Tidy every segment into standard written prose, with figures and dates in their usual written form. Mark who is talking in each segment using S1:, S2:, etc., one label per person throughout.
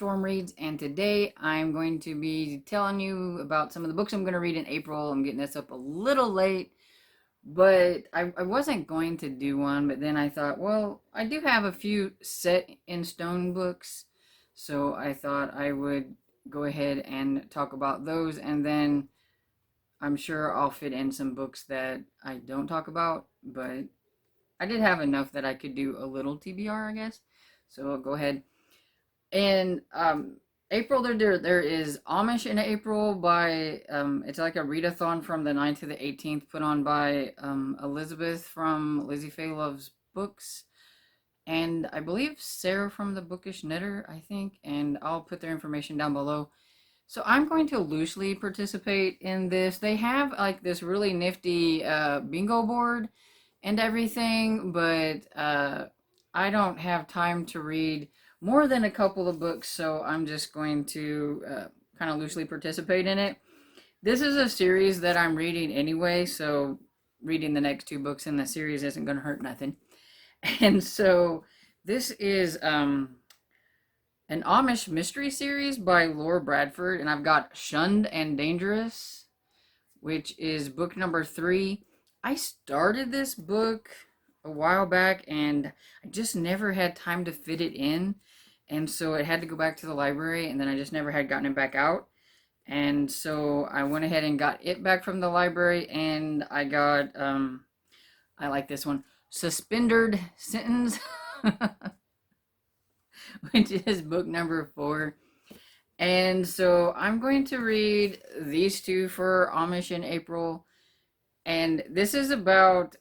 S1: Storm Reads, and today I'm going to be telling you about some of the books I'm going to read in April. I'm getting this up a little late, but I wasn't going to do one, but then I thought, well, I do have a few set in stone books, so I thought I would go ahead and talk about those, and then I'm sure I'll fit in some books that I don't talk about, but I did have enough that I could do a little TBR, I guess. So I'll go ahead. And April, there is Amish in April by it's like a readathon from the 9th to the 18th, put on by Elizabeth from Lizzie Faye Loves Books, and I believe Sarah from the Bookish Knitter, I think, and I'll put their information down below. So I'm going to loosely participate in this. They have like this really nifty bingo board and everything, but I don't have time to read more than a couple of books, so I'm just going to kind of loosely participate in it. This is a series that I'm reading anyway, so reading the next two books in the series isn't going to hurt nothing. And so this is an Amish mystery series by Laura Bradford, and I've got Shunned and Dangerous, which is book number 3. I started this book a while back, and I just never had time to fit it in, and so it had to go back to the library, and then I just never had gotten it back out. And so I went ahead and got it back from the library, and I got, I like this one, Suspended Sentence, which is book number 4. And so I'm going to read these two for Amish in April. And this is about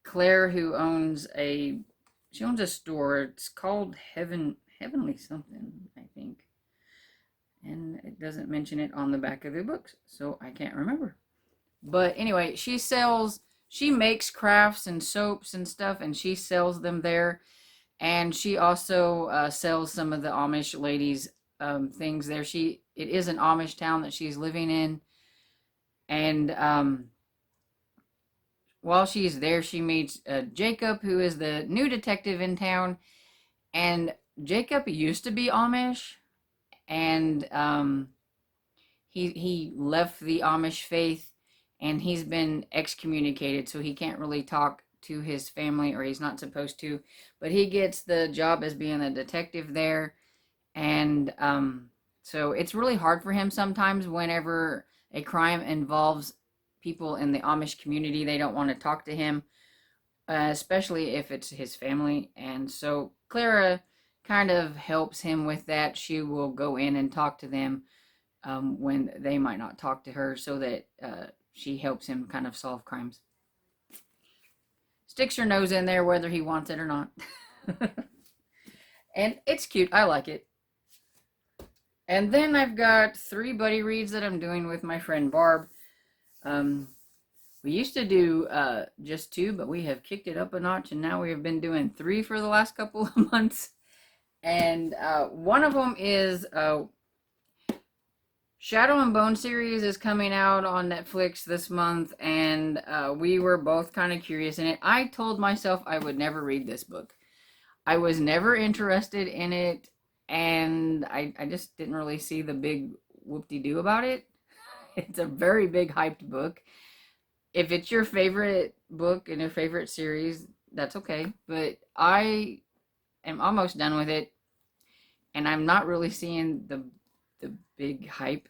S1: Claire, who owns a store. It's called Heavenly something, I think. And it doesn't mention it on the back of the books, so I can't remember. But anyway, she makes crafts and soaps and stuff, and she sells them there. And she also sells some of the Amish ladies things there. It is an Amish town that she's living in, and while she's there, she meets Jacob, who is the new detective in town. And Jacob used to be Amish, and he left the Amish faith, and he's been excommunicated, so he can't really talk to his family, or he's not supposed to. But he gets the job as being a detective there, and so it's really hard for him sometimes whenever a crime involves people in the Amish community. They don't want to talk to him, especially if it's his family. And so Clara kind of helps him with that. She will go in and talk to them when they might not talk to her, so that she helps him kind of solve crimes. Sticks her nose in there whether he wants it or not. And it's cute. I like it. And then I've got 3 buddy reads that I'm doing with my friend Barb. We used to do just 2, but we have kicked it up a notch, and now we have been doing 3 for the last couple of months. And one of them is Shadow and Bone series is coming out on Netflix this month, and we were both kind of curious in it. I told myself I would never read this book. I was never interested in it, and I just didn't really see the big whoop-de-doo about it. It's a very big hyped book. If it's your favorite book and your favorite series, that's okay. But I am almost done with it, and I'm not really seeing the big hype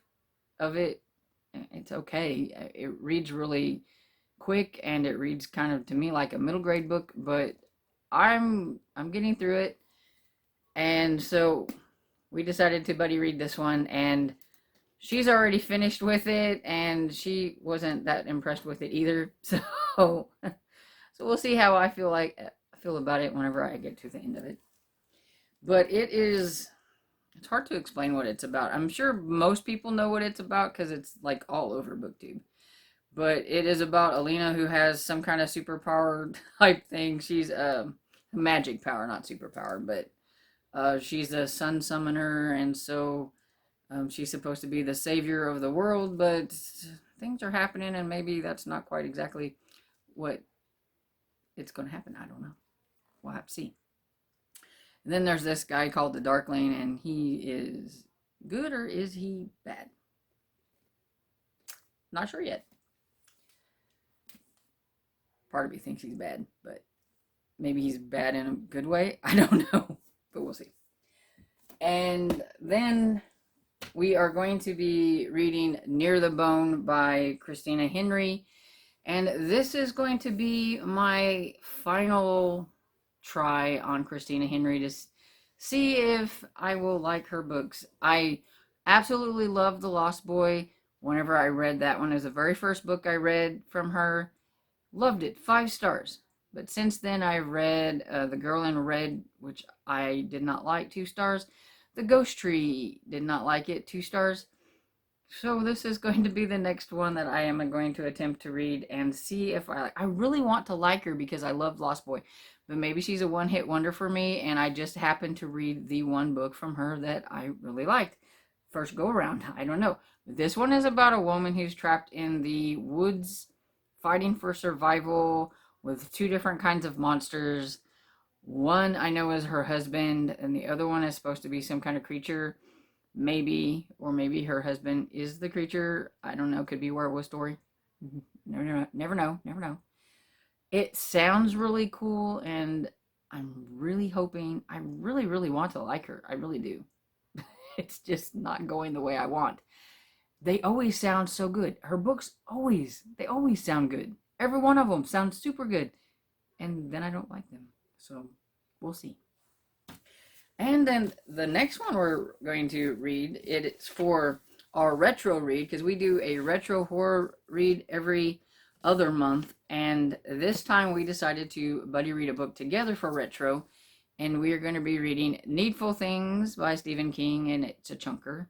S1: of it. It's okay. It reads really quick, and it reads kind of to me like a middle grade book, but I'm getting through it. And so we decided to buddy read this one, and she's already finished with it, and she wasn't that impressed with it either. So we'll see how I feel about it whenever I get to the end of it. But it's hard to explain what it's about. I'm sure most people know what it's about because it's like all over BookTube. But it is about Alina, who has some kind of superpower type thing. She's magic power, not superpower, but she's a sun summoner, and so she's supposed to be the savior of the world, but things are happening, and maybe that's not quite exactly what it's going to happen. I don't know. We'll have to see. And then there's this guy called the Darkling, and he is good, or is he bad? Not sure yet. Part of me thinks he's bad, but maybe he's bad in a good way. I don't know, but we'll see. And then we are going to be reading Near the Bone by Christina Henry. And this is going to be my final try on Christina Henry to see if I will like her books. I absolutely love The Lost Boy. Whenever I read that one, it was the very first book I read from her. Loved it, 5 stars. But since then, I've read The Girl in Red, which I did not like, 2 stars. The Ghost Tree, did not like it, 2 stars. So this is going to be the next one that I am going to attempt to read and see if I really want to like her because I love Lost Boy. But maybe she's a one-hit wonder for me, and I just happened to read the one book from her that I really liked. First go around, I don't know. But this one is about a woman who's trapped in the woods fighting for survival with 2 different kinds of monsters. One I know is her husband, and the other one is supposed to be some kind of creature. Maybe, or maybe her husband is the creature. I don't know. Could be a werewolf story. Never know. It sounds really cool, and I'm really hoping, I really want to like her. I really do. It's just not going the way I want. They always sound so good. Her books they always sound good. Every one of them sounds super good. And then I don't like them. So we'll see. And then the next one we're going to read, it's for our retro read, because we do a retro horror read every other month. And this time we decided to buddy read a book together for retro. And we are going to be reading Needful Things by Stephen King, and it's a chunker.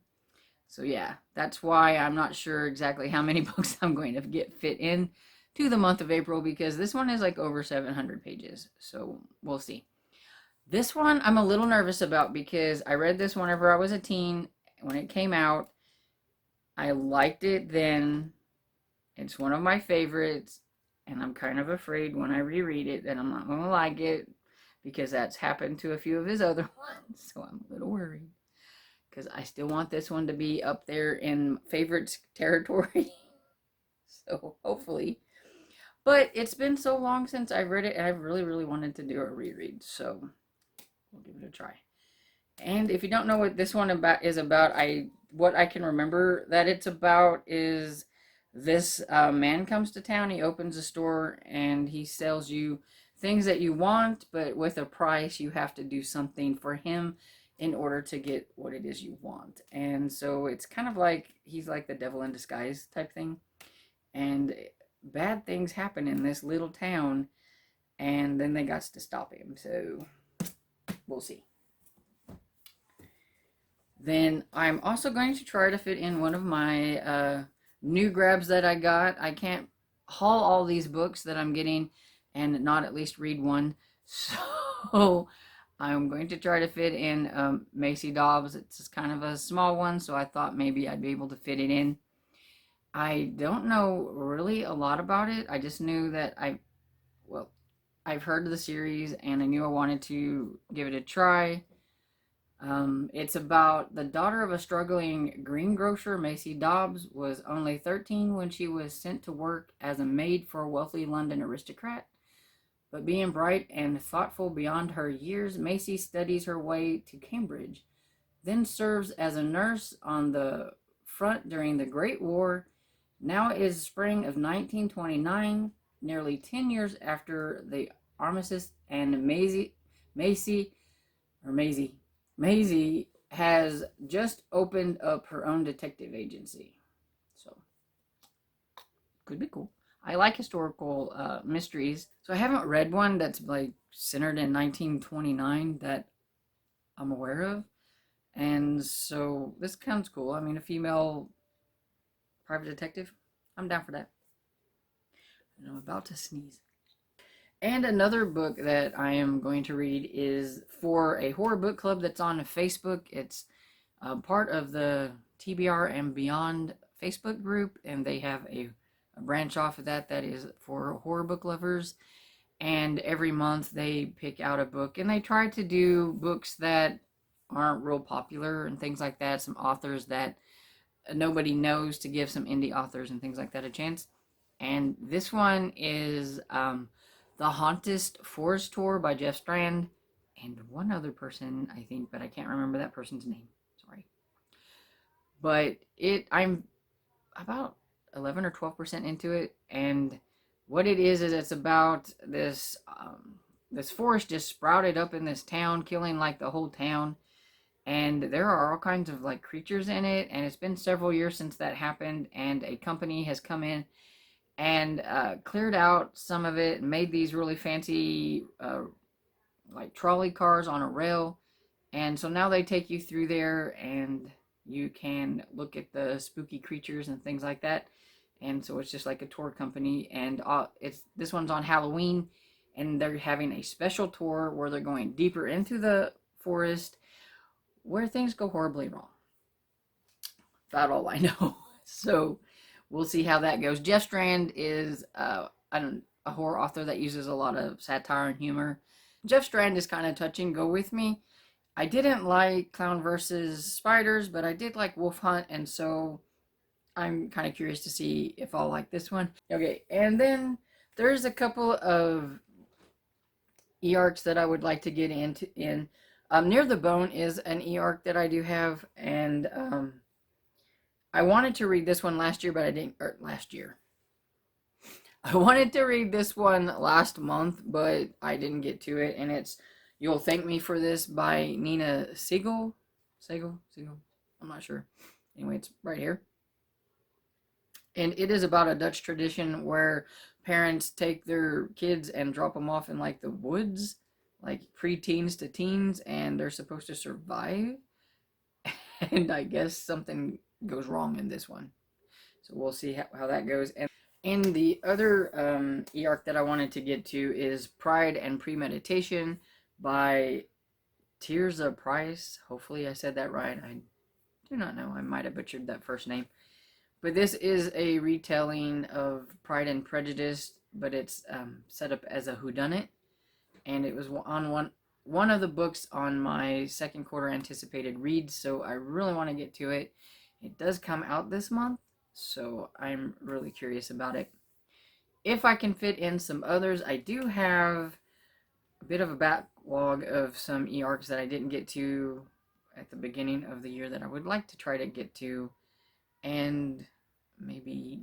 S1: So yeah, that's why I'm not sure exactly how many books I'm going to get fit in to the month of April, because this one is like over 700 pages. So we'll see. This one I'm a little nervous about because I read this whenever I was a teen. When it came out, I liked it then. It's one of my favorites, and I'm kind of afraid when I reread it that I'm not going to like it, because that's happened to a few of his other ones. So I'm a little worried, because I still want this one to be up there in favorites territory. So hopefully. But it's been so long since I read it, and I really wanted to do a reread. So we'll give it a try. And if you don't know what this one is about, what I can remember that it's about is this man comes to town. He opens a store, and he sells you things that you want, but with a price. You have to do something for him in order to get what it is you want. And so it's kind of like he's like the devil in disguise type thing. And bad things happen in this little town, and then they got to stop him. So we'll see. Then I'm also going to try to fit in one of my new grabs that I got. I can't haul all these books that I'm getting and not at least read one. So I'm going to try to fit in Macy Dobbs. It's just kind of a small one, so I thought maybe I'd be able to fit it in. I don't know really a lot about it. I just knew that I've heard of the series, and I knew I wanted to give it a try. It's about the daughter of a struggling greengrocer. Macy Dobbs was only 13 when she was sent to work as a maid for a wealthy London aristocrat. But being bright and thoughtful beyond her years, Macy studies her way to Cambridge, then serves as a nurse on the front during the Great War. Now it is spring of 1929, nearly 10 years after the armistice, and Maisie has just opened up her own detective agency. So, could be cool. I like historical mysteries. So I haven't read one that's like centered in 1929 that I'm aware of. And so this sounds cool. I mean, a female private detective. I'm down for that. And I'm about to sneeze. And another book that I am going to read is for a horror book club that's on Facebook. It's part of the TBR and Beyond Facebook group, and they have a branch off of that is for horror book lovers. and every month they pick out a book, and they try to do books that aren't real popular and things like that, some authors that nobody knows, to give some indie authors and things like that a chance. And this one is The Hauntest Forest Tour by Jeff Strand and one other person, I think, but I can't remember that person's name. Sorry. But I'm about 11 or 12% into it, and what it is it's about this forest just sprouted up in this town, killing like the whole town, and there are all kinds of like creatures in it, and it's been several years since that happened, and a company has come in and cleared out some of it and made these really fancy like trolley cars on a rail. And so now they take you through there, and you can look at the spooky creatures and things like that. And so it's just like a tour company, and it's this one's on Halloween, and they're having a special tour where they're going deeper into the forest where things go horribly wrong. About all I know. So we'll see how that goes. Jeff Strand is a horror author that uses a lot of satire and humor. Jeff Strand is kind of touch and go with me. I didn't like Clown versus Spiders, but I did like Wolf Hunt, and so I'm kind of curious to see if I'll like this one. Okay, and then there's a couple of e-arcs that I would like to get into. Near the Bone is an e-arc that I do have, and I wanted to read this one last year, but I didn't. Or last year, I wanted to read this one last month, but I didn't get to it. And it's "You'll Thank Me for This" by Nina Siegel. Siegel. I'm not sure. Anyway, it's right here. And it is about a Dutch tradition where parents take their kids and drop them off in like the woods, like pre-teens to teens, and they're supposed to survive. And I guess something goes wrong in this one. So we'll see how that goes. And the other e-arc that I wanted to get to is Pride and Premeditation by Tirza Price. Hopefully I said that right. I do not know. I might have butchered that first name. But this is a retelling of Pride and Prejudice, but it's set up as a whodunit. And it was on one of the books on my second quarter anticipated reads, so I really want to get to it. It does come out this month, so I'm really curious about it. If I can fit in some others, I do have a bit of a backlog of some e-arcs that I didn't get to at the beginning of the year that I would like to try to get to, and maybe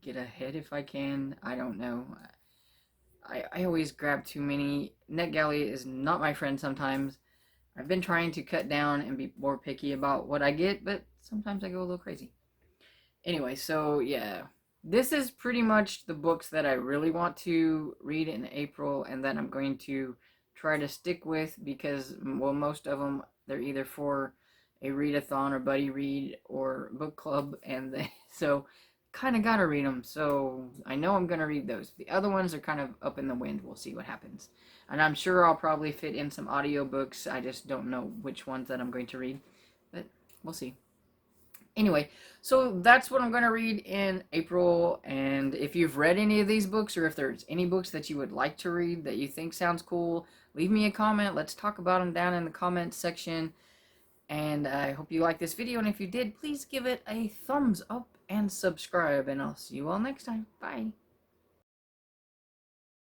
S1: get ahead if I can. I don't know. I always grab too many. NetGalley is not my friend sometimes. I've been trying to cut down and be more picky about what I get, but sometimes I go a little crazy. Anyway, so yeah, this is pretty much the books that I really want to read in April and that I'm going to try to stick with because, well, most of them, they're either for a readathon or buddy read or book club, and so kind of gotta read them. So I know I'm gonna read those. The other ones are kind of up in the wind. We'll see what happens. And I'm sure I'll probably fit in some audiobooks. I just don't know which ones that I'm going to read, but we'll see. Anyway, so that's what I'm going to read in April. And if you've read any of these books, or if there's any books that you would like to read that you think sounds cool, leave me a comment. Let's talk about them down in the comments section. And I hope you liked this video. And if you did, please give it a thumbs up and subscribe. And I'll see you all next time. Bye.